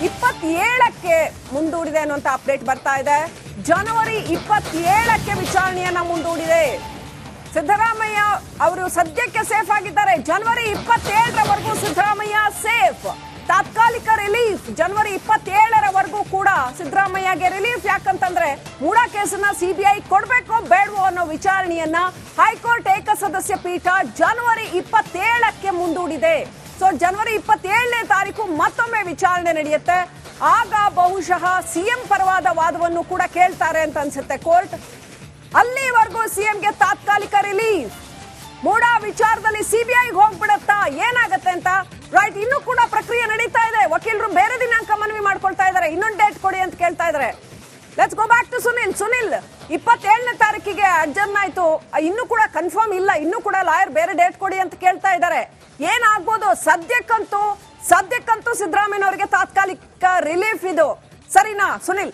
27ಕ್ಕೆ ಮುಂದೂಡಿದೆ ಅನ್ನುವಂತ ಅಪ್ಡೇಟ್ ಬರ್ತಾ ಇದೆ. ಜನವರಿ 27ಕ್ಕೆ ವಿಚಾರಣೆಯನ್ನ ಮುಂದೂಡಿದೆ. ಸಿದ್ದರಾಮಯ್ಯ ಅವರು ಸದ್ಯಕ್ಕೆ ಸೇಫ್ ಆಗಿದ್ದಾರೆ. ಜನವರಿ 27ರವರೆಗೂ ಸಿದ್ದರಾಮಯ್ಯ ಸೇಫ್. ತಾತ್ಕಾಲಿಕ ರಿಲೀಫ್ ಜನವರಿ 27ರವರೆಗೂ ಕೂಡ ಸಿದ್ದರಾಮಯ್ಯಗೆ ರಿಲೀಫ್. ಯಾಕಂತಂದ್ರೆ ಮೂಡಾ ಕೇಸನ್ನ ಸಿಬಿಐ ಕೊಡ್ಬೇಕೋ ಬೇಡವೋ ಅನ್ನೋ ವಿಚಾರಣೆಯನ್ನ ಹೈಕೋರ್ಟ್ ಏಕಸದಸ್ಯ ಪೀಠ ಜನವರಿ 27ಕ್ಕೆ ಮುಂದೂಡಿದೆ. ಸೊ ಜನವರಿ 27ನೇ ತಾರೀಕು ಮತ್ತೊಮ್ಮೆ ವಿಚಾರಣೆ ನಡೆಯುತ್ತೆ. ಆಗ ಬಹುಶಃ ಸಿಎಂ ಪರವಾದ ವಾದವನ್ನು ಕೂಡ ಕೇಳ್ತಾರೆ ಅಂತ ಅನ್ಸುತ್ತೆ ಕೋರ್ಟ್. ಅಲ್ಲಿವರೆಗೂ ಸಿಎಂಗೆ ತಾತ್ಕಾಲಿಕ ರಿಲೀಫ್. ಮೂಡಾ ವಿಚಾರದಲ್ಲಿ ಸಿಬಿಐಗೆ ಹೋಗ್ಬಿಡತ್ತಾ, ಏನಾಗತ್ತೆ ಅಂತ ರೈಟ್ ಇನ್ನೂ ಕೂಡ ಪ್ರಕ್ರಿಯೆ ನಡೀತಾ ಇದೆ. ವಕೀಲರು ಬೇರೆ ದಿನಾಂಕ ಮನವಿ ಮಾಡ್ಕೊಳ್ತಾ ಇದ್ದಾರೆ, ಇನ್ನೊಂದು ಡೇಟ್ ಕೊಡಿ ಅಂತ ಕೇಳ್ತಾ ಇದ್ದಾರೆ. Let's go back to Sunil. 27ನೇ ತಾರೀಕಿಗೆ ಅಡ್ಜರ್ನ್ ಆಯ್ತು, ಇನ್ನೂ ಕೂಡ ಕನ್ಫರ್ಮ್ ಇಲ್ಲ, ಇನ್ನೂ ಕೂಡ ಲಾಯರ್ ಬೇರೆ ಡೇಟ್ ಕೊಡಿ ಅಂತ ಕೇಳ್ತಾ ಇದ್ದಾರೆ. ಏನಾಗ್ಬೋದು? ಸದ್ಯಕ್ಕಂತೂ ಸಿದ್ದರಾಮಯ್ಯನವರಿಗೆ ತಾತ್ಕಾಲಿಕ ರಿಲೀಫ್ ಇದು, ಸರಿನಾ ಸುನಿಲ್?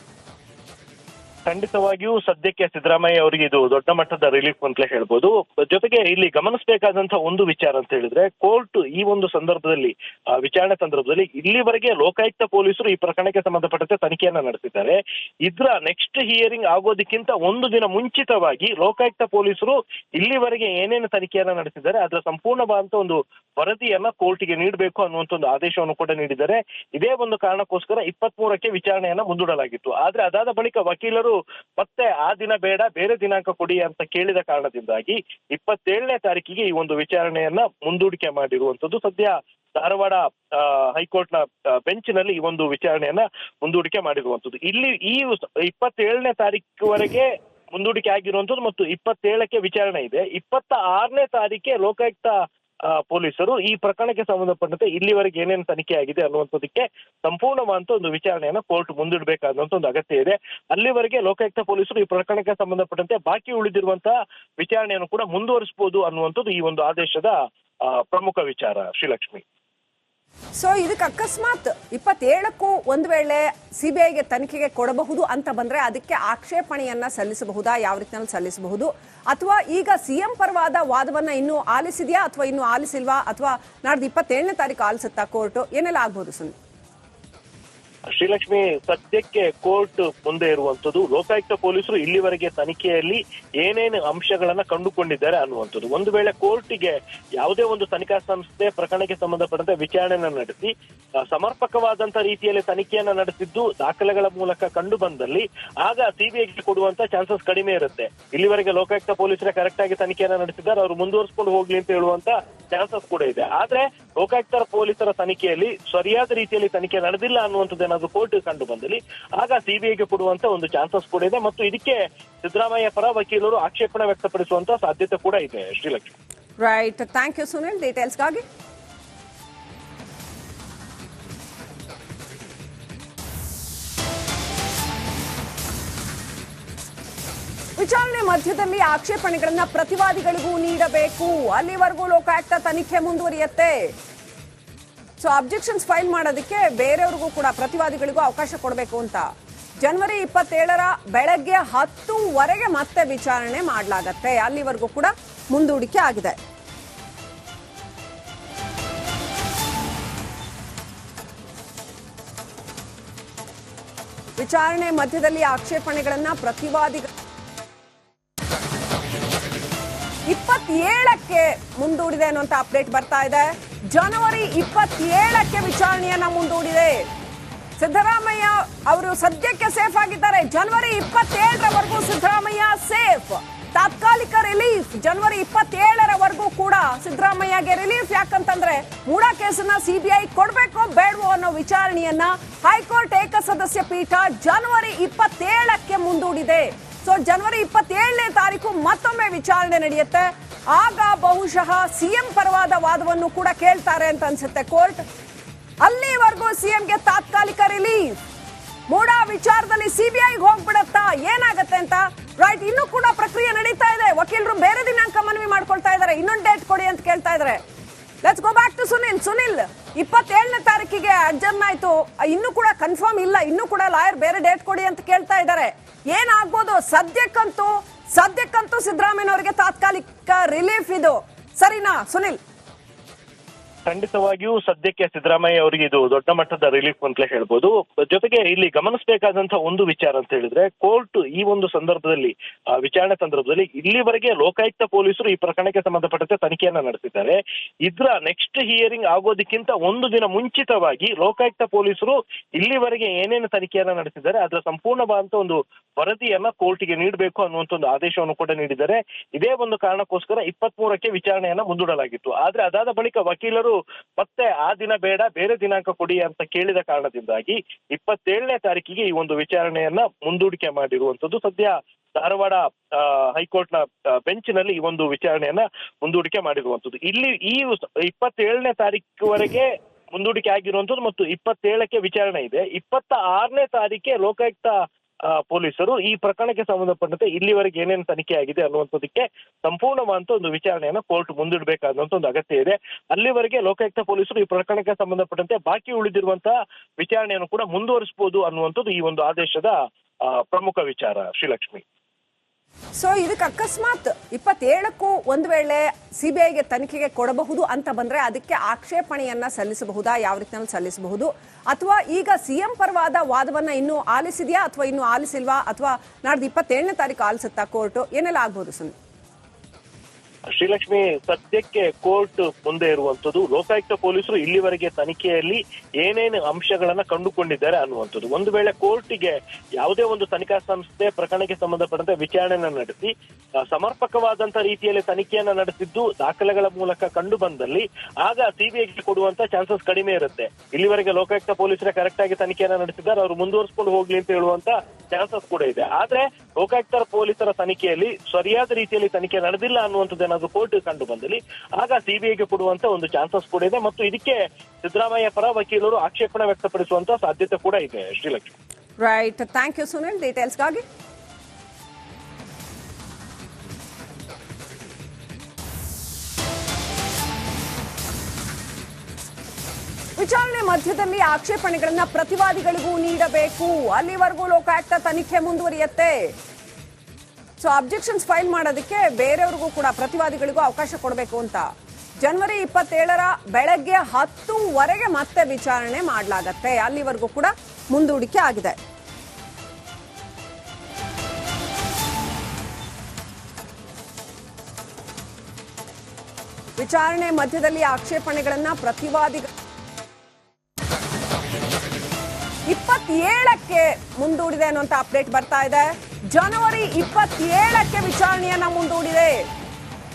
ಖಂಡಿತವಾಗಿಯೂ ಸದ್ಯಕ್ಕೆ ಸಿದ್ದರಾಮಯ್ಯ ಅವರಿಗೆ ಇದು ದೊಡ್ಡ ಮಟ್ಟದ ರಿಲೀಫ್ ಅಂತಲೇ ಹೇಳ್ಬೋದು. ಜೊತೆಗೆ ಇಲ್ಲಿ ಗಮನಿಸಬೇಕಾದಂತಹ ಒಂದು ವಿಚಾರ ಅಂತ ಹೇಳಿದ್ರೆ, ಕೋರ್ಟ್ ಈ ಒಂದು ಸಂದರ್ಭದಲ್ಲಿ ವಿಚಾರಣೆ ಸಂದರ್ಭದಲ್ಲಿ ಇಲ್ಲಿವರೆಗೆ ಲೋಕಾಯುಕ್ತ ಪೊಲೀಸರು ಈ ಪ್ರಕರಣಕ್ಕೆ ಸಂಬಂಧಪಟ್ಟಂತೆ ತನಿಖೆಯನ್ನ ನಡೆಸಿದ್ದಾರೆ. ಇದರ ನೆಕ್ಸ್ಟ್ ಹಿಯರಿಂಗ್ ಆಗೋದಕ್ಕಿಂತ ಒಂದು ದಿನ ಮುಂಚಿತವಾಗಿ ಲೋಕಾಯುಕ್ತ ಪೊಲೀಸರು ಇಲ್ಲಿವರೆಗೆ ಏನೇನು ತನಿಖೆಯನ್ನ ನಡೆಸಿದ್ದಾರೆ ಅದರ ಸಂಪೂರ್ಣವಾದಂತ ಒಂದು ವರದಿಯನ್ನ ಕೋರ್ಟ್ಗೆ ನೀಡಬೇಕು ಅನ್ನುವಂತ ಒಂದು ಆದೇಶವನ್ನು ಕೂಡ ನೀಡಿದ್ದಾರೆ. ಇದೇ ಒಂದು ಕಾರಣಕ್ಕೋಸ್ಕರ 23ಕ್ಕೆ ವಿಚಾರಣೆಯನ್ನ ಮುಂದೂಡಲಾಗಿತ್ತು. ಆದ್ರೆ ಅದಾದ ಬಳಿಕ ವಕೀಲರು ಮತ್ತೆ ಆ ದಿನ ಬೇಡ, ಬೇರೆ ದಿನಾಂಕ ಕೊಡಿ ಅಂತ ಕೇಳಿದ ಕಾರಣದಿಂದಾಗಿ 27ನೇ ತಾರೀಕಿಗೆ ಈ ಒಂದು ವಿಚಾರಣೆಯನ್ನ ಮುಂದೂಡಿಕೆ ಮಾಡಿರುವಂತದ್ದು. ಸದ್ಯ ಧಾರವಾಡ ಹೈಕೋರ್ಟ್ ನ ಬೆಂಚ್ನಲ್ಲಿ ಈ ಒಂದು ವಿಚಾರಣೆಯನ್ನ ಮುಂದೂಡಿಕೆ ಮಾಡಿರುವಂತದ್ದು. ಇಲ್ಲಿ ಈ 27ನೇ ತಾರೀಕುವರೆಗೆ ಮುಂದೂಡಿಕೆ ಆಗಿರುವಂತದ್ದು ಮತ್ತು 27ಕ್ಕೆ ವಿಚಾರಣೆ ಇದೆ. 26ನೇ ತಾರೀಕೆ ಲೋಕಾಯುಕ್ತ ಪೊಲೀಸರು ಈ ಪ್ರಕರಣಕ್ಕೆ ಸಂಬಂಧಪಟ್ಟಂತೆ ಇಲ್ಲಿವರೆಗೆ ಏನೇನು ತನಿಖೆ ಆಗಿದೆ ಅನ್ನುವಂಥದ್ದಕ್ಕೆ ಸಂಪೂರ್ಣವಾದಂತ ಒಂದು ವಿಚಾರಣೆಯನ್ನ ಕೋರ್ಟ್ ಮುಂದಿಡಬೇಕಾದಂತ ಒಂದು ಅಗತ್ಯ ಇದೆ. ಅಲ್ಲಿವರೆಗೆ ಲೋಕಾಯುಕ್ತ ಪೊಲೀಸರು ಈ ಪ್ರಕರಣಕ್ಕೆ ಸಂಬಂಧಪಟ್ಟಂತೆ ಬಾಕಿ ಉಳಿದಿರುವಂತಹ ವಿಚಾರಣೆಯನ್ನು ಕೂಡ ಮುಂದುವರಿಸಬಹುದು ಅನ್ನುವಂಥದ್ದು ಈ ಒಂದು ಆದೇಶದ ಪ್ರಮುಖ ವಿಚಾರ. ಶ್ರೀಲಕ್ಷ್ಮಿ, ಸೊ ಇದಕ್ಕೆ ಅಕಸ್ಮಾತ್ 27ಕ್ಕೂ ಒಂದು ವೇಳೆ ಸಿಬಿಐಗೆ ತನಿಖೆಗೆ ಕೊಡಬಹುದು ಅಂತ ಬಂದ್ರೆ ಅದಕ್ಕೆ ಆಕ್ಷೇಪಣೆಯನ್ನ ಸಲ್ಲಿಸಬಹುದಾ? ಯಾವ ರೀತಿಯಲ್ಲಿ ಸಲ್ಲಿಸಬಹುದು? ಅಥವಾ ಈಗ ಸಿಎಂ ಪರವಾದ ವಾದವನ್ನ ಇನ್ನೂ ಆಲಿಸಿದ್ಯಾ ಅಥವಾ ಇನ್ನೂ ಆಲಿಸಿಲ್ವಾ? ಅಥವಾ ನಾಡ್ದು 27ನೇ ತಾರೀಕು ಆಲಿಸುತ್ತಾ ಕೋರ್ಟ್? ಏನೆಲ್ಲ ಆಗ್ಬಹುದು ಸುನಿಲ್? ಶ್ರೀಲಕ್ಷ್ಮಿ, ಸದ್ಯಕ್ಕೆ ಕೋರ್ಟ್ ಮುಂದೆ ಇರುವಂತದ್ದು ಲೋಕಾಯುಕ್ತ ಪೊಲೀಸರು ಇಲ್ಲಿವರೆಗೆ ತನಿಖೆಯಲ್ಲಿ ಏನೇನು ಅಂಶಗಳನ್ನ ಕಂಡುಕೊಂಡಿದ್ದಾರೆ ಅನ್ನುವಂಥದ್ದು. ಒಂದು ವೇಳೆ ಕೋರ್ಟಿಗೆ ಯಾವುದೇ ಒಂದು ತನಿಖಾ ಸಂಸ್ಥೆ ಪ್ರಕರಣಕ್ಕೆ ಸಂಬಂಧಪಟ್ಟಂತೆ ವಿಚಾರಣೆಯನ್ನ ನಡೆಸಿ ಸಮರ್ಪಕವಾದಂತ ರೀತಿಯಲ್ಲಿ ತನಿಖೆಯನ್ನ ನಡೆಸಿದ್ದು ದಾಖಲೆಗಳ ಮೂಲಕ ಕಂಡು ಬಂದಲ್ಲಿ ಆಗ ಸಿಬಿಐಗೆ ಕೊಡುವಂತ ಚಾನ್ಸಸ್ ಕಡಿಮೆ ಇರುತ್ತೆ. ಇಲ್ಲಿವರೆಗೆ ಲೋಕಾಯುಕ್ತ ಪೊಲೀಸರೇ ಕರೆಕ್ಟ್ ಆಗಿ ತನಿಖೆಯನ್ನ ನಡೆಸಿದ್ದಾರೆ, ಅವರು ಮುಂದುವರಿಸಿಕೊಂಡು ಹೋಗ್ಲಿ ಅಂತ ಹೇಳುವಂತ ಚಾನ್ಸಸ್ ಕೂಡ ಇದೆ. ಆದ್ರೆ ಲೋಕಾಯುಕ್ತರ ಪೊಲೀಸರ ತನಿಖೆಯಲ್ಲಿ ಸರಿಯಾದ ರೀತಿಯಲ್ಲಿ ತನಿಖೆ ನಡೆದಿಲ್ಲ ಅನ್ನುವಂಥದ್ದು ಏನಾದ್ರು ಕೋರ್ಟ್ ಕಂಡು ಬಂದಲ್ಲಿ ಆಗ ಸಿಬಿಐಗೆ ಕೊಡುವಂತ ಒಂದು ಚಾನ್ಸಸ್ ಕೂಡ ಇದೆ ಮತ್ತು ಇದಕ್ಕೆ ಸಿದ್ದರಾಮಯ್ಯ ಪರ ವಕೀಲರು ಆಕ್ಷೇಪಣೆ ವ್ಯಕ್ತಪಡಿಸುವಂತ ಸಾಧ್ಯತೆ ಕೂಡ ಇದೆ. Srilakshmi, right, thank you Sunil ಡೀಟೇಲ್ಸ್ಗಾಗಿ. ವಿಚಾರಣೆ ಮಧ್ಯದಲ್ಲಿ ಆಕ್ಷೇಪಣೆಗಳನ್ನ ಪ್ರತಿವಾದಿಗಳಿಗೂ ನೀಡಬೇಕು. ಅಲ್ಲಿವರೆಗೂ ಲೋಕಾಯುಕ್ತ ತನಿಖೆ ಮುಂದುವರಿಯುತ್ತೆ. ಸೊ ಅಬ್ಜೆಕ್ಷನ್ಸ್ ಫೈಲ್ ಮಾಡೋದಕ್ಕೆ ಬೇರೆಯವ್ರಿಗೂ ಕೂಡ ಪ್ರತಿವಾದಿಗಳಿಗೂ ಅವಕಾಶ ಕೊಡಬೇಕು ಅಂತ ಜನವರಿ 27ರ ಬೆಳಗ್ಗೆ 10ವರೆಗೆ ಮತ್ತೆ ವಿಚಾರಣೆ ಮಾಡಲಾಗತ್ತೆ. ಅಲ್ಲಿವರೆಗೂ ಕೂಡ ಮುಂದೂಡಿಕೆ ಆಗಿದೆ. ವಿಚಾರಣೆ ಮಧ್ಯದಲ್ಲಿ ಆಕ್ಷೇಪಣೆಗಳನ್ನ ಪ್ರತಿವಾದಿಗಳು 27ಕ್ಕೆ ಮುಂದೂಡಿದೆ ಅನ್ನುವಂತ ಅಪ್ಡೇಟ್ ಬರ್ತಾ ಇದೆ. ಜನವರಿ 27ಕ್ಕೆ ವಿಚಾರಣೆಯನ್ನ ಮುಂದೂಡಿದೆ. ಸಿದ್ದರಾಮಯ್ಯ ಅವರು ಸದ್ಯಕ್ಕೆ ಸೇಫ್ ಆಗಿದ್ದಾರೆ. ಜನವರಿ 27ರವರೆಗೂ ಸಿದ್ದರಾಮಯ್ಯ ಸೇಫ್. ತಾತ್ಕಾಲಿಕ ರಿಲೀಫ್ ಜನವರಿ 27ರವರೆಗೂ ಕೂಡ ಸಿದ್ದರಾಮಯ್ಯಗೆ ರಿಲೀಫ್. ಯಾಕಂತಂದ್ರೆ ಮೂಡಾ ಕೇಸನ್ನ ಸಿಬಿಐ ಕೊಡ್ಬೇಕೋ ಬೇಡವೋ ಅನ್ನೋ ವಿಚಾರಣೆಯನ್ನ ಹೈಕೋರ್ಟ್ ಏಕಸದಸ್ಯ ಪೀಠ ಜನವರಿ 27ಕ್ಕೆ ಮುಂದೂಡಿದೆ. ಸೊ ಜನವರಿ 27ನೇ ತಾರೀಕು ಮತ್ತೊಮ್ಮೆ ವಿಚಾರಣೆ ನಡೆಯುತ್ತೆ. ಆಗ ಬಹುಶಃ ಸಿಎಂ ಪರವಾದ ವಾದವನ್ನು ಕೂಡ ಕೇಳ್ತಾರೆ ಅಂತ ಅನ್ಸುತ್ತೆ ಕೋರ್ಟ್. ಅಲ್ಲಿವರೆಗೂ ಸಿಎಂಗೆ ತಾತ್ಕಾಲಿಕ ರಿಲೀಫ್. ಮೂಡಾ ವಿಚಾರದಲ್ಲಿ ಸಿಬಿಐಗೆ ಹೋಗ್ಬಿಡತ್ತಾ, ಏನಾಗತ್ತೆ ಅಂತ ರೈಟ್ ಇನ್ನೂ ಕೂಡ ಪ್ರಕ್ರಿಯೆ ನಡೀತಾ ಇದೆ. ವಕೀಲರು ಬೇರೆ ದಿನಾಂಕ ಮನವಿ ಮಾಡ್ಕೊಳ್ತಾ ಇದ್ದಾರೆ, ಇನ್ನೊಂದು ಡೇಟ್ ಕೊಡಿ ಅಂತ ಕೇಳ್ತಾ ಇದ್ದಾರೆ. Let's go back to Sunil. 27ನೇ ತಾರೀಕಿಗೆ ಅಡ್ಜರ್ನ್ ಆಯ್ತು, ಇನ್ನೂ ಕೂಡ ಕನ್ಫರ್ಮ್ ಇಲ್ಲ, ಇನ್ನೂ ಕೂಡ ಲಾಯರ್ ಬೇರೆ ಡೇಟ್ ಕೊಡಿ ಅಂತ ಕೇಳ್ತಾ ಇದ್ದಾರೆ. ಏನಾಗ್ಬೋದು? ಸದ್ಯಕ್ಕಂತೂ ಸಿದ್ದರಾಮಯ್ಯನವರಿಗೆ ತಾತ್ಕಾಲಿಕ ರಿಲೀಫ್ ಇದು, ಸರಿನಾ ಸುನಿಲ್? ಖಂಡಿತವಾಗಿಯೂ ಸದ್ಯಕ್ಕೆ ಸಿದ್ದರಾಮಯ್ಯ ಅವರಿಗೆ ಇದು ದೊಡ್ಡ ಮಟ್ಟದ ರಿಲೀಫ್ ಅಂತಲೇ ಹೇಳ್ಬೋದು. ಜೊತೆಗೆ ಇಲ್ಲಿ ಗಮನಿಸಬೇಕಾದಂತಹ ಒಂದು ವಿಚಾರ ಅಂತ ಹೇಳಿದ್ರೆ, ಕೋರ್ಟ್ ಈ ಒಂದು ಸಂದರ್ಭದಲ್ಲಿ ವಿಚಾರಣೆ ಸಂದರ್ಭದಲ್ಲಿ ಇಲ್ಲಿವರೆಗೆ ಲೋಕಾಯುಕ್ತ ಪೊಲೀಸರು ಈ ಪ್ರಕರಣಕ್ಕೆ ಸಂಬಂಧಪಟ್ಟಂತೆ ತನಿಖೆಯನ್ನ ನಡೆಸಿದ್ದಾರೆ. ಇದ್ರ ನೆಕ್ಸ್ಟ್ ಹಿಯರಿಂಗ್ ಆಗೋದಕ್ಕಿಂತ ಒಂದು ದಿನ ಮುಂಚಿತವಾಗಿ ಲೋಕಾಯುಕ್ತ ಪೊಲೀಸರು ಇಲ್ಲಿವರೆಗೆ ಏನೇನು ತನಿಖೆಯನ್ನ ನಡೆಸಿದ್ದಾರೆ ಅದರ ಸಂಪೂರ್ಣವಾದಂತ ಒಂದು ವರದಿಯನ್ನ ಕೋರ್ಟ್ಗೆ ನೀಡಬೇಕು ಅನ್ನುವಂತ ಒಂದು ಆದೇಶವನ್ನು ಕೂಡ ನೀಡಿದ್ದಾರೆ. ಇದೇ ಒಂದು ಕಾರಣಕ್ಕೋಸ್ಕರ 23ಕ್ಕೆ ವಿಚಾರಣೆಯನ್ನ ಮುಂದೂಡಲಾಗಿತ್ತು. ಆದ್ರೆ ಅದಾದ ಬಳಿಕ ವಕೀಲರು ಮತ್ತೆ ಆ ದಿನ ಬೇಡ, ಬೇರೆ ದಿನಾಂಕ ಕೊಡಿ ಅಂತ ಕೇಳಿದ ಕಾರಣದಿಂದಾಗಿ 27ನೇ ತಾರೀಕಿಗೆ ಈ ಒಂದು ವಿಚಾರಣೆಯನ್ನ ಮುಂದೂಡಿಕೆ ಮಾಡಿರುವಂತದ್ದು. ಸದ್ಯ ಧಾರವಾಡ ಹೈಕೋರ್ಟ್ ನ ಬೆಂಚ್ ನಲ್ಲಿ ಈ ಒಂದು ವಿಚಾರಣೆಯನ್ನ ಮುಂದೂಡಿಕೆ ಮಾಡಿರುವಂತದ್ದು. ಇಲ್ಲಿ ಈ 27ನೇ ತಾರೀಕುವರೆಗೆ ಮುಂದೂಡಿಕೆ ಆಗಿರುವಂತದ್ದು ಮತ್ತು 27ಕ್ಕೆ ವಿಚಾರಣೆ ಇದೆ. 26ನೇ ತಾರೀಕೆ ಲೋಕಾಯುಕ್ತ ಪೊಲೀಸರು ಈ ಪ್ರಕರಣಕ್ಕೆ ಸಂಬಂಧಪಟ್ಟಂತೆ ಇಲ್ಲಿವರೆಗೆ ಏನೇನು ತನಿಖೆ ಆಗಿದೆ ಅನ್ನುವಂಥದ್ದಕ್ಕೆ ಸಂಪೂರ್ಣವಾದಂತ ಒಂದು ವಿಚಾರಣೆಯನ್ನು ಕೋರ್ಟ್ ಮುಂದಿಡಬೇಕಾದಂತ ಒಂದು ಅಗತ್ಯ ಇದೆ. ಅಲ್ಲಿವರೆಗೆ ಲೋಕಾಯುಕ್ತ ಪೊಲೀಸರು ಈ ಪ್ರಕರಣಕ್ಕೆ ಸಂಬಂಧಪಟ್ಟಂತೆ ಬಾಕಿ ಉಳಿದಿರುವಂತಹ ವಿಚಾರಣೆಯನ್ನು ಕೂಡ ಮುಂದುವರಿಸಬಹುದು ಅನ್ನುವಂಥದ್ದು ಈ ಒಂದು ಆದೇಶದ ಪ್ರಮುಖ ವಿಚಾರ. ಶ್ರೀಲಕ್ಷ್ಮಿ, ಸೊ ಇದಕ್ಕೆ ಅಕಸ್ಮಾತ್ 27ಕ್ಕೂ ಒಂದು ವೇಳೆ ಸಿಬಿಐಗೆ ತನಿಖೆಗೆ ಕೊಡಬಹುದು ಅಂತ ಬಂದ್ರೆ ಅದಕ್ಕೆ ಆಕ್ಷೇಪಣೆಯನ್ನ ಸಲ್ಲಿಸಬಹುದಾ? ಯಾವ ರೀತಿಯಲ್ಲಿ ಸಲ್ಲಿಸಬಹುದು? ಅಥವಾ ಈಗ ಸಿಎಂ ಪರವಾದ ವಾದವನ್ನ ಇನ್ನೂ ಆಲಿಸಿದ್ಯಾ ಅಥವಾ ಇನ್ನೂ ಆಲಿಸಿಲ್ವಾ? ಅಥವಾ ನಾಡ್ದು 27ನೇ ತಾರೀಕು ಆಲಿಸುತ್ತಾ ಕೋರ್ಟ್? ಏನೆಲ್ಲ ಆಗ್ಬಹುದು ಸುನಿಲ್? ಶ್ರೀಲಕ್ಷ್ಮಿ, ಸದ್ಯಕ್ಕೆ ಕೋರ್ಟ್ ಮುಂದೆ ಇರುವಂತದ್ದು ಲೋಕಾಯುಕ್ತ ಪೊಲೀಸರು ಇಲ್ಲಿವರೆಗೆ ತನಿಖೆಯಲ್ಲಿ ಏನೇನು ಅಂಶಗಳನ್ನ ಕಂಡುಕೊಂಡಿದ್ದಾರೆ ಅನ್ನುವಂಥದ್ದು. ಒಂದು ವೇಳೆ ಕೋರ್ಟಿಗೆ ಯಾವುದೇ ಒಂದು ತನಿಖಾ ಸಂಸ್ಥೆ ಪ್ರಕರಣಕ್ಕೆ ಸಂಬಂಧಪಟ್ಟಂತೆ ವಿಚಾರಣೆಯನ್ನ ನಡೆಸಿ ಸಮರ್ಪಕವಾದಂತ ರೀತಿಯಲ್ಲಿ ತನಿಖೆಯನ್ನ ನಡೆಸಿದ್ದು ದಾಖಲೆಗಳ ಮೂಲಕ ಕಂಡು ಬಂದಲ್ಲಿ ಆಗ ಸಿಬಿಐಗೆ ಕೊಡುವಂತ ಚಾನ್ಸಸ್ ಕಡಿಮೆ ಇರುತ್ತೆ. ಇಲ್ಲಿವರೆಗೆ ಲೋಕಾಯುಕ್ತ ಪೊಲೀಸರೇ ಕರೆಕ್ಟ್ ಆಗಿ ತನಿಖೆಯನ್ನ ನಡೆಸಿದ್ದಾರೆ, ಅವರು ಮುಂದುವರಿಸಿಕೊಂಡು ಹೋಗ್ಲಿ ಅಂತ ಹೇಳುವಂತ ಚಾನ್ಸಸ್ ಕೂಡ ಇದೆ. ಆದ್ರೆ ಲೋಕಾಯುಕ್ತ ಪೊಲೀಸರ ತನಿಖೆಯಲ್ಲಿ ಸರಿಯಾದ ರೀತಿಯಲ್ಲಿ ತನಿಖೆ ನಡೆದಿಲ್ಲ ಅನ್ನುವಂಥದ್ದು ಏನಾದ್ರು ಕೋರ್ಟ್ ಕಂಡು ಬಂದಲ್ಲಿ ಆಗ ಸಿಬಿಐಗೆ ಕೊಡುವಂತ ಒಂದು ಚಾನ್ಸಸ್ ಕೂಡ ಇದೆ ಮತ್ತು ಇದಕ್ಕೆ ಸಿದ್ದರಾಮಯ್ಯ ಪರ ವಕೀಲರು ಆಕ್ಷೇಪಣೆ ವ್ಯಕ್ತಪಡಿಸುವಂತ ಸಾಧ್ಯತೆ ಕೂಡ ಇದೆ. Srilakshmi, right, thank you Sunil ಡೀಟೇಲ್ಸ್ಗಾಗಿ. ವಿಚಾರಣೆ ಮಧ್ಯದಲ್ಲಿ ಆಕ್ಷೇಪಣೆಗಳನ್ನ ಪ್ರತಿವಾದಿಗಳಿಗೂ ನೀಡಬೇಕು, ಅಲ್ಲಿವರೆಗೂ ಲೋಕಾಯುಕ್ತ ತನಿಖೆ ಮುಂದುವರಿಯುತ್ತೆ. ಸೊ ಅಬ್ಜೆಕ್ಷನ್ಸ್ ಫೈಲ್ ಮಾಡೋದಕ್ಕೆ ಬೇರೆಯವ್ರಿಗೂ ಕೂಡ ಪ್ರತಿವಾದಿಗಳಿಗೂ ಅವಕಾಶ ಕೊಡಬೇಕು ಅಂತ ಜನವರಿ 27ರ ಬೆಳಗ್ಗೆ 10ವರೆಗೆ ಮತ್ತೆ ವಿಚಾರಣೆ ಮಾಡಲಾಗತ್ತೆ. ಅಲ್ಲಿವರೆಗೂ ಕೂಡ ಮುಂದೂಡಿಕೆ ಆಗಿದೆ. ವಿಚಾರಣೆ ಮಧ್ಯದಲ್ಲಿ ಆಕ್ಷೇಪಣೆಗಳನ್ನ ಪ್ರತಿವಾದಿಗಳು 27ಕ್ಕೆ ಮುಂದೂಡಿದೆ ಅನ್ನುವಂತ ಅಪ್ಡೇಟ್ ಬರ್ತಾ ಇದೆ. ಜನವರಿ 27ಕ್ಕೆ ವಿಚಾರಣೆಯನ್ನ ಮುಂದೂಡಿದೆ.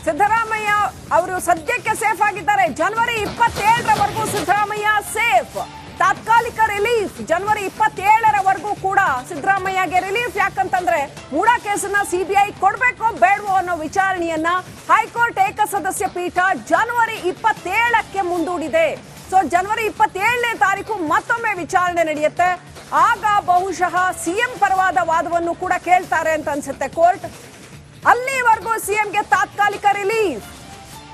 ಸಿದ್ದರಾಮಯ್ಯ ಅವರು ಸದ್ಯಕ್ಕೆ ಸೇಫ್ ಆಗಿದ್ದಾರೆ. ಜನವರಿ 27ರವರೆಗೂ ಸಿದ್ದರಾಮಯ್ಯ ಸೇಫ್. ತಾತ್ಕಾಲಿಕ ರಿಲೀಫ್ ಜನವರಿ 27ರವರೆಗೂ ಕೂಡ ಸಿದ್ದರಾಮಯ್ಯಗೆ ರಿಲೀಫ್. ಯಾಕಂತಂದ್ರೆ ಮೂಡಾ ಕೇಸನ್ನ ಸಿಬಿಐ ಕೊಡ್ಬೇಕೋ ಬೇಡವೋ ಅನ್ನೋ ವಿಚಾರಣೆಯನ್ನ ಹೈಕೋರ್ಟ್ ಏಕಸದಸ್ಯ ಪೀಠ ಜನವರಿ 27ಕ್ಕೆ ಮುಂದೂಡಿದೆ. ಸೊ ಜನವರಿ 27ನೇ ತಾರೀಕು ಮತ್ತೊಮ್ಮೆ ವಿಚಾರಣೆ ನಡೆಯುತ್ತೆ. ಆಗ ಬಹುಶಃ ಸಿಎಂ ಪರವಾದ ವಾದವನ್ನು ಕೂಡ ಕೇಳ್ತಾರೆ ಅಂತ ಅನ್ಸುತ್ತೆ ಕೋರ್ಟ್. ಅಲ್ಲಿವರೆಗೂ ಸಿಎಂಗೆ ತಾತ್ಕಾಲಿಕ ರಿಲೀಫ್.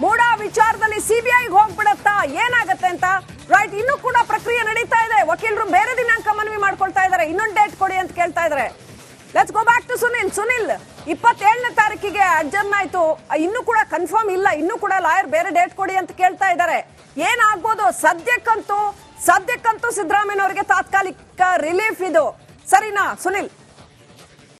ಮೂಡಾ ವಿಚಾರದಲ್ಲಿ ಸಿಬಿಐಗೆ ಹೋಗ್ಬಿಡತ್ತಾ, ಏನಾಗತ್ತೆ ಅಂತ ರೈಟ್ ಇನ್ನೂ ಕೂಡ ಪ್ರಕ್ರಿಯೆ ನಡೀತಾ ಇದೆ. ವಕೀಲರು ಬೇರೆ ದಿನಾಂಕ ಮನವಿ ಮಾಡ್ಕೊಳ್ತಾ ಇದ್ದಾರೆ, ಇನ್ನೊಂದು ಡೇಟ್ ಕೊಡಿ ಅಂತ ಕೇಳ್ತಾ ಇದ್ದಾರೆ. Let's go back to Sunil. Sunil, 27ನೇ ತಾರೀಕಿಗೆ ಅಡ್ಜರ್ನ್ ಆಯ್ತು, ಇನ್ನೂ ಕೂಡ ಕನ್ಫರ್ಮ್ ಇಲ್ಲ, ಇನ್ನೂ ಕೂಡ ಲಾಯರ್ ಬೇರೆ ಡೇಟ್ ಕೊಡಿ ಅಂತ ಕೇಳ್ತಾ ಇದ್ದಾರೆ. ಏನಾಗ್ಬೋದು? ಸದ್ಯಕ್ಕಂತೂ ಸಿದ್ದರಾಮಯ್ಯನವರಿಗೆ ತಾತ್ಕಾಲಿಕ ರಿಲೀಫ್ ಇದು, ಸರಿನಾ ಸುನಿಲ್?